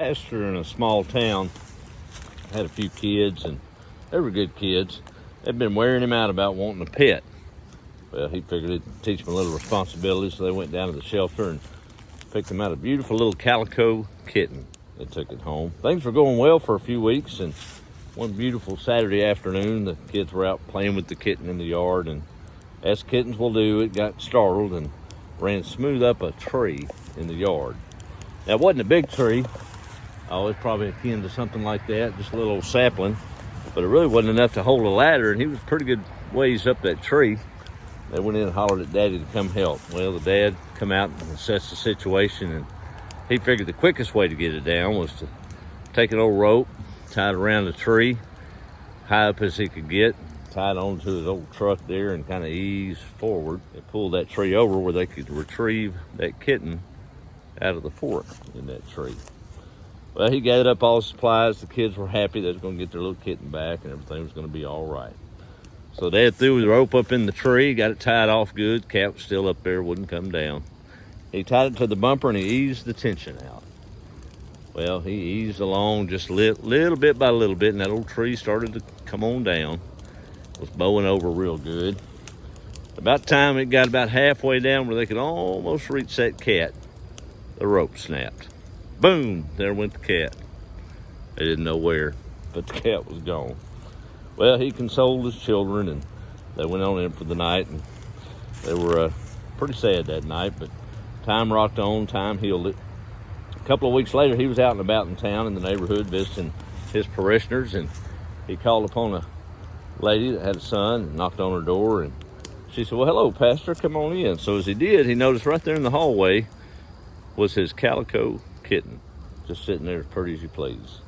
Pastor in a small town had a few kids, and they were good kids. They'd been wearing him out about wanting a pet. Well, he figured he'd teach them a little responsibility, so they went down to the shelter and picked them out a beautiful little calico kitten. They took it home. Things were going well for a few weeks, and one beautiful Saturday afternoon, the kids were out playing with the kitten in the yard, and as kittens will do, it got startled and ran smooth up a tree in the yard. Now, it wasn't a big tree. Oh, it's probably akin to something like that, just a little old sapling. But it really wasn't enough to hold a ladder, and he was pretty good ways up that tree. They went in and hollered at Daddy to come help. Well, the dad come out and assessed the situation, and he figured the quickest way to get it down was to take an old rope, tie it around the tree, high up as he could get, tie it onto his old truck there, and kind of ease forward and pull that tree over where they could retrieve that kitten out of the fork in that tree. Well, he gathered up all the supplies. The kids were happy they was going to get their little kitten back, and everything was going to be all right. So Dad threw the rope up in the tree, got it tied off good. Cat was still up there, wouldn't come down. He tied it to the bumper, and he eased the tension out. Well, he eased along just little bit by little bit, and that old tree started to come on down. It was bowing over real good. About the time it got about halfway down where they could almost reach that cat, the rope snapped. Boom, there went the cat. They didn't know where, but the cat was gone. Well, he consoled his children, and they went on in for the night, and they were pretty sad that night, but time rocked on, time healed it. A couple of weeks later, he was out and about in town in the neighborhood visiting his parishioners, and he called upon a lady that had a son and knocked on her door, and she said, "Well, hello, Pastor, come on in." So as he did, he noticed right there in the hallway was his calico kitten, just sitting there as pretty as you please.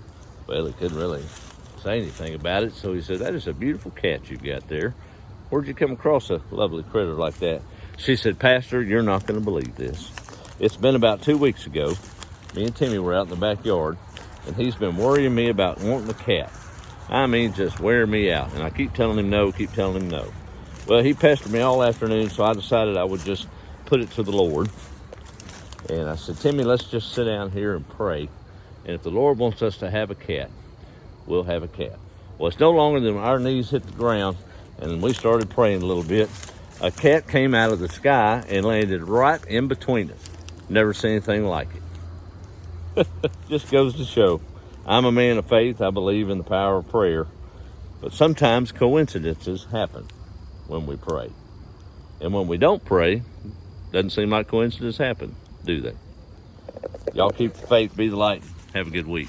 Well, he couldn't really say anything about it, so he said, "That is a beautiful cat you've got there. Where'd you come across a lovely critter like that?" She said, "Pastor, you're not going to believe this. It's been about 2 weeks ago. Me and Timmy were out in the backyard, and he's been worrying me about wanting a cat. I mean, just wearing me out. And I keep telling him no, keep telling him no." Well, he pestered me all afternoon, so I decided I would just put it to the Lord. And I said, "Timmy, let's just sit down here and pray. And if the Lord wants us to have a cat, we'll have a cat." Well, it's no longer than our knees hit the ground, and we started praying a little bit. A cat came out of the sky and landed right in between us. Never seen anything like it. Just goes to show. I'm a man of faith. I believe in the power of prayer. But sometimes coincidences happen when we pray. And when we don't pray, doesn't seem like coincidences happen, do they? Y'all keep the faith, be the light. Have a good week.